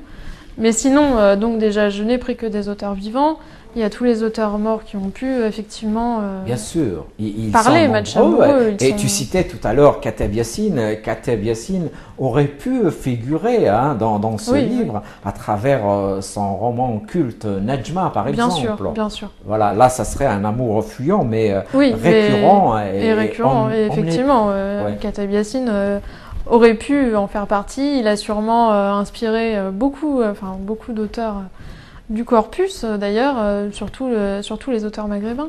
Mais sinon, donc déjà, je n'ai pris que des auteurs vivants. Il y a tous les auteurs morts qui ont pu effectivement Bien sûr, ils parler, sont match nombreux. amoureux. Et tu citais tout à l'heure Kateb Yassine. Kateb Yassine aurait pu figurer dans ce Oui, livre à travers son roman culte Najma, par Bien exemple. sûr, bien sûr. Voilà, là, ça serait un amour fluent, mais Oui, récurrent. et récurrent. Et effectivement, Ouais. Kateb Yassine aurait pu en faire partie. Il a sûrement inspiré beaucoup d'auteurs du corpus, d'ailleurs, surtout les auteurs maghrébins.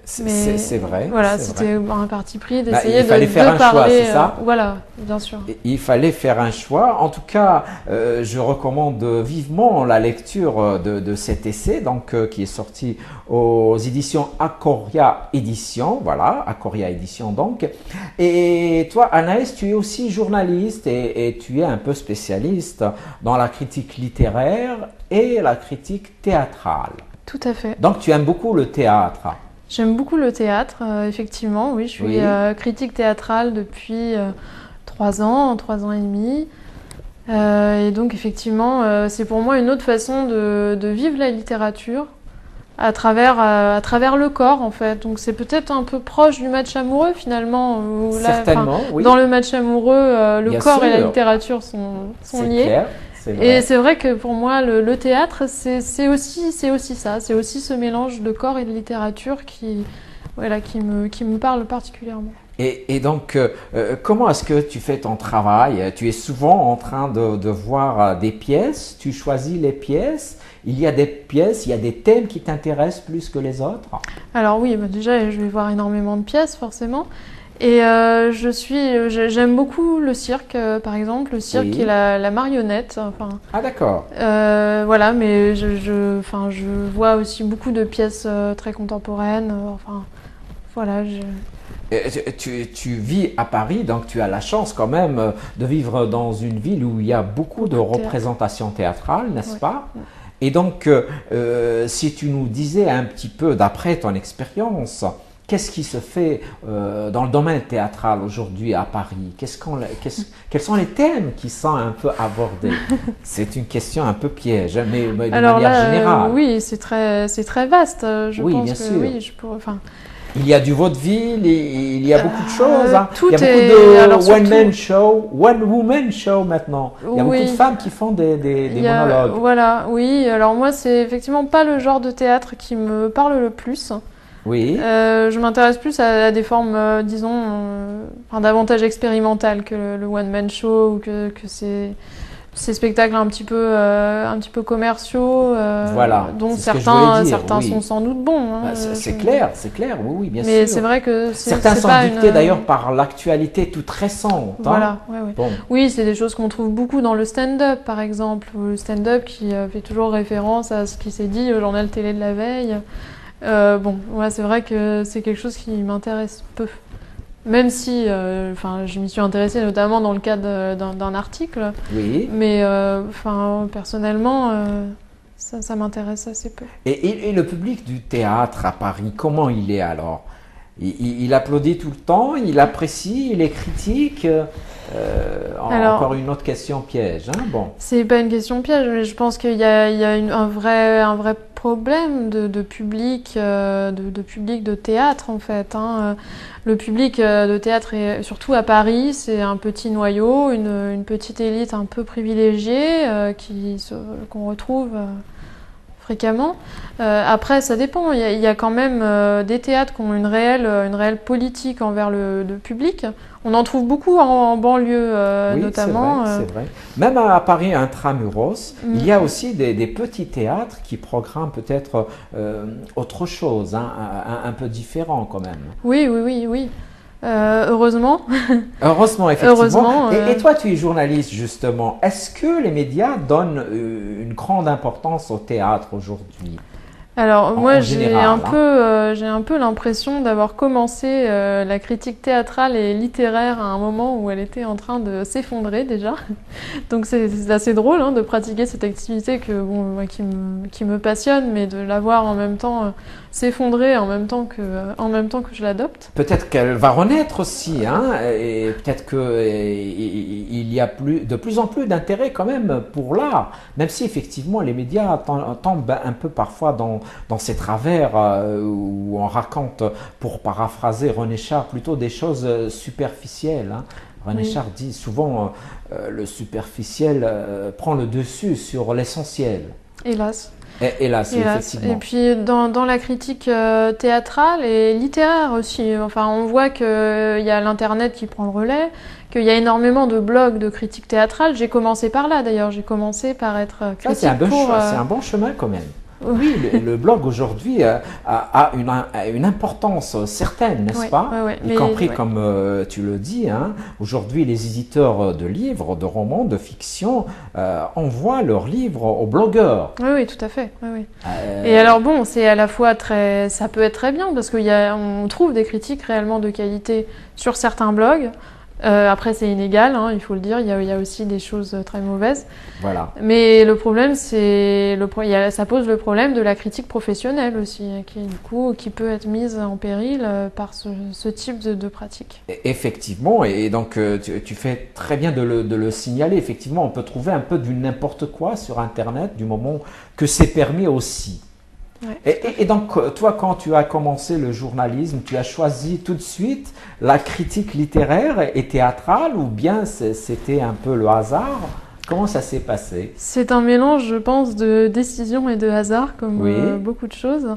C'est vrai. Voilà, c'est c'était vrai. un parti pris d'essayer il fallait faire un parler. choix, c'est ça? Voilà, bien sûr. Il fallait faire un choix. En tout cas, je recommande vivement la lecture de cet essai, donc, qui est sorti aux éditions Akoria Édition. Voilà, Akoria Édition donc. Et toi, Anaïs, tu es aussi journaliste et tu es un peu spécialiste dans la critique littéraire et la critique théâtrale. Tout à fait. Donc, tu aimes beaucoup le théâtre. J'aime beaucoup le théâtre, effectivement. Oui, je suis Oui. critique théâtrale depuis 3 ans et demi. Et donc, effectivement, c'est pour moi une autre façon de vivre la littérature à travers le corps, en fait. Donc, c'est peut-être un peu proche du match amoureux, finalement. Certainement, oui. Dans le match amoureux, le Bien corps et la sûr. littérature sont C'est liés. clair, c'est vrai. Et c'est vrai que pour moi, le théâtre, c'est aussi ça. C'est aussi ce mélange de corps et de littérature qui me parle particulièrement. Et donc, comment est-ce que tu fais ton travail? Tu es souvent en train de voir des pièces, tu choisis les pièces, il y a des pièces, il y a des thèmes qui t'intéressent plus que les autres? Alors oui, déjà, je vais voir énormément de pièces, forcément. Et j'aime beaucoup le cirque, par exemple, le cirque Oui. et la marionnette. Ah d'accord. Voilà, mais je vois aussi beaucoup de pièces très contemporaines. Voilà. Tu vis à Paris, donc tu as la chance quand même de vivre dans une ville où il y a beaucoup de Beaucoup de théâtre. représentations théâtrales, n'est-ce Ouais. pas? Et donc, si tu nous disais un petit peu, d'après ton expérience, qu'est-ce qui se fait dans le domaine théâtral aujourd'hui à Paris? Quels sont les thèmes qui sont un peu abordés? C'est une question un peu piège, mais de Alors manière là, générale. oui, c'est très vaste. Je Oui, pense bien que sûr. oui, je pourrais. Il y a du vaudeville, il y a beaucoup de choses. Hein. tout Il y a est- beaucoup alors de surtout- one-man show, one-woman show maintenant. Il y a Oui. beaucoup de femmes qui font des Il y a- monologues. Voilà, oui. Alors moi, c'est effectivement pas le genre de théâtre qui me parle le plus. Oui, Je m'intéresse plus à des formes, davantage expérimentales que le one-man show ou que ces spectacles un petit peu commerciaux, Voilà, dont c'est ce que je voulais dire, certains oui. sont sans doute bons. Hein, bah, c'est clair, oui, bien Mais sûr. c'est vrai que Certains c'est sont pas dictés une... d'ailleurs par l'actualité toute récente. Hein. Voilà, ouais. Bon, Oui, c'est des choses qu'on trouve beaucoup dans le stand-up, par exemple. Ou le stand-up qui fait toujours référence à ce qui s'est dit au journal télé de la veille. Ouais, c'est vrai que c'est quelque chose qui m'intéresse peu. Même si je m'y suis intéressée notamment dans le cadre d'un article. Oui. Mais personnellement, ça m'intéresse assez peu. Et le public du théâtre à Paris, comment il est alors? Il applaudit tout le temps, il apprécie, il est critique. Alors, encore une autre question piège, hein? Bon. C'est pas une question piège, mais je pense qu'il y a un vrai problème de public, de public de théâtre en fait. Hein. Le public de théâtre, surtout à Paris, c'est un petit noyau, une petite élite un peu privilégiée qu'on retrouve fréquemment. Après, ça dépend. Il y a quand même des théâtres qui ont une réelle politique envers le public. On en trouve beaucoup en banlieue, Oui, notamment. c'est vrai. Même à Paris, intramuros, il y a aussi des petits théâtres qui programment peut-être autre chose, hein, un peu différent quand même. Oui. Heureusement. Heureusement, effectivement. Heureusement, et toi, tu es journaliste, justement. Est-ce que les médias donnent une grande importance au théâtre aujourd'hui? Alors moi, j'ai général, un peu l'impression d'avoir commencé la critique théâtrale et littéraire à un moment où elle était en train de s'effondrer déjà. Donc c'est assez drôle de pratiquer cette activité qui me passionne, mais de la voir en même temps s'effondrer en même temps que je l'adopte. Peut-être qu'elle va renaître aussi, hein, et peut-être qu'il y a de plus en plus d'intérêt quand même pour l'art, même si effectivement les médias tombent un peu parfois dans ces travers où on raconte, pour paraphraser René Char, plutôt des choses superficielles. Hein. René Char dit souvent le superficiel prend le dessus sur l'essentiel. Hélas. Hélas, effectivement. Et puis dans la critique théâtrale et littéraire aussi, enfin on voit qu'il y a l'internet qui prend le relais, qu'il y a énormément de blogs de critique théâtrale. J'ai commencé par là d'ailleurs, j'ai commencé par être critique c'est un bon chemin quand même. Oui, le blog aujourd'hui a une importance certaine, n'est-ce pas? Y compris, comme tu le dis, hein, aujourd'hui les éditeurs de livres, de romans, de fiction envoient leurs livres aux blogueurs. Oui, tout à fait. Oui. Et alors bon, c'est à la fois ça peut être très bien parce qu'on trouve des critiques réellement de qualité sur certains blogs. Après, c'est inégal, hein, il faut le dire, il y a aussi des choses très mauvaises. Voilà. Mais le problème, ça pose le problème de la critique professionnelle aussi, qui peut être mise en péril par ce type de pratique. Effectivement, et donc tu fais très bien de le signaler. Effectivement, on peut trouver un peu du n'importe quoi sur Internet du moment que c'est permis aussi. Ouais, et donc, toi, quand tu as commencé le journalisme, tu as choisi tout de suite la critique littéraire et théâtrale ou bien c'était un peu le hasard? Comment ça s'est passé? C'est un mélange, je pense, de décision et de hasard, comme beaucoup de choses.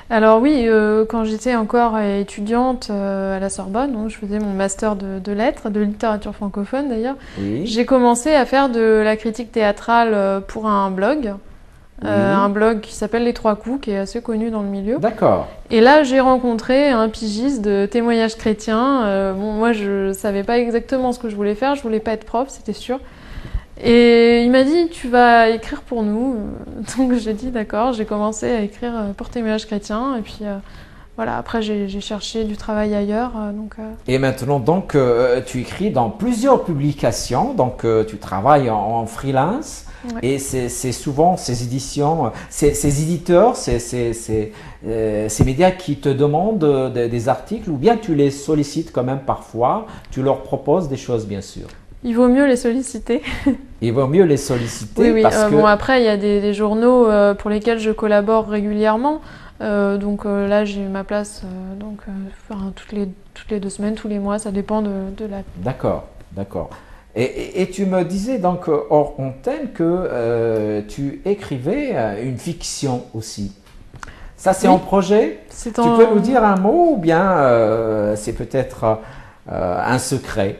Alors oui, quand j'étais encore étudiante à la Sorbonne, donc je faisais mon master de lettres, de littérature francophone d'ailleurs, j'ai commencé à faire de la critique théâtrale pour un blog. Un blog qui s'appelle Les Trois Coups, qui est assez connu dans le milieu. D'accord. Et là, j'ai rencontré un pigiste de témoignages chrétiens. Moi, je savais pas exactement ce que je voulais faire. Je voulais pas être prof, c'était sûr. Et il m'a dit, tu vas écrire pour nous. Donc j'ai dit d'accord. J'ai commencé à écrire pour témoignages chrétiens. Et puis voilà, après j'ai cherché du travail ailleurs. Et maintenant, donc, tu écris dans plusieurs publications. Donc, tu travailles en freelance. Ouais. Et c'est souvent ces éditions, ces éditeurs, ces médias qui te demandent des articles ou bien tu les sollicites quand même parfois, tu leur proposes des choses bien sûr. Il vaut mieux les solliciter. Il vaut mieux les solliciter oui. Parce que… Bon, après, il y a des journaux pour lesquels je collabore régulièrement. Là, j'ai ma place toutes les 2 semaines, tous les mois, ça dépend de la… D'accord. Et tu me disais donc hors antenne que tu écrivais une fiction aussi. Ça, c'est en projet? Tu peux nous dire un mot ou bien c'est peut-être un secret?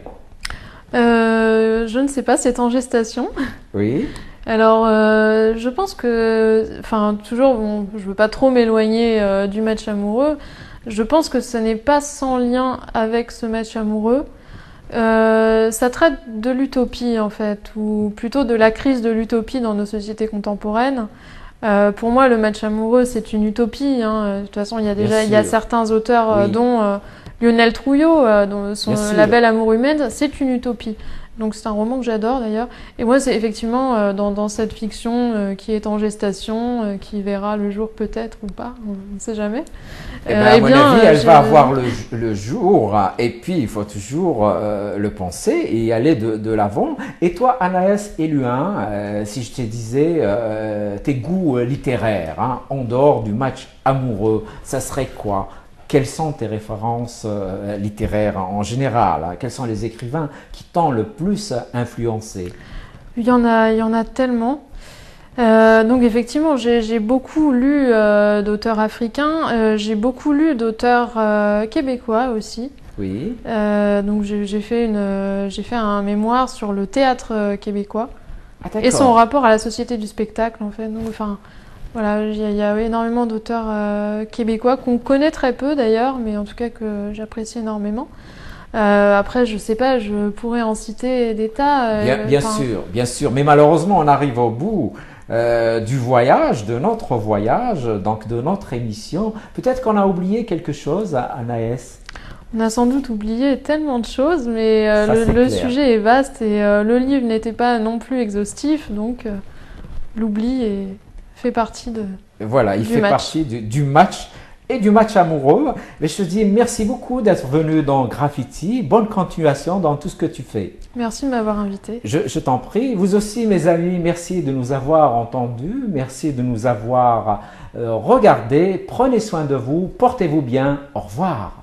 Je ne sais pas, c'est en gestation. Oui. Alors, je pense que, toujours, bon, je veux pas trop m'éloigner du match amoureux. Je pense que ce n'est pas sans lien avec ce match amoureux. Ça traite de l'utopie en fait, ou plutôt de la crise de l'utopie dans nos sociétés contemporaines. Pour moi, le match amoureux, c'est une utopie, hein. De toute façon, il y a certains auteurs, Oui. dont Lionel Trouillot, dont son Bien sûr. La Belle Amour humaine, c'est une utopie. Donc c'est un roman que j'adore d'ailleurs. Et moi, c'est effectivement dans cette fiction qui est en gestation, qui verra le jour peut-être ou pas, on ne sait jamais. Eh ben, à mon avis, elle va avoir le jour, et puis il faut toujours le penser et y aller de l'avant. Et toi, Anaïs Eluin, si je te disais tes goûts littéraires, hein, en dehors du match amoureux, ça serait quoi? Quelles sont tes références littéraires en général, hein? Quels sont les écrivains qui t'ont le plus influencé? Il y en a tellement. Donc effectivement, j'ai beaucoup lu d'auteurs africains, j'ai beaucoup lu d'auteurs québécois aussi. Oui. Donc j'ai fait un mémoire sur le théâtre québécois Ah, et son d'accord. rapport à la société du spectacle en fait. Donc, enfin, voilà, il y a énormément d'auteurs québécois qu'on connaît très peu d'ailleurs, mais en tout cas que j'apprécie énormément. Après, je sais pas, je pourrais en citer des tas. Bien sûr, mais malheureusement, on arrive au bout du voyage, de notre voyage, donc de notre émission. Peut-être qu'on a oublié quelque chose, Anaïs. On a sans doute oublié tellement de choses, mais Ça, c'est le clair. sujet est vaste et le livre n'était pas non plus exhaustif, donc l'oubli fait partie Voilà, il du fait match. partie du match et du match amoureux. Mais je te dis merci beaucoup d'être venu dans Graffiti. Bonne continuation dans tout ce que tu fais. Merci de m'avoir invité. Je t'en prie. Vous aussi, mes amis, merci de nous avoir entendus. Merci de nous avoir regardés. Prenez soin de vous. Portez-vous bien. Au revoir.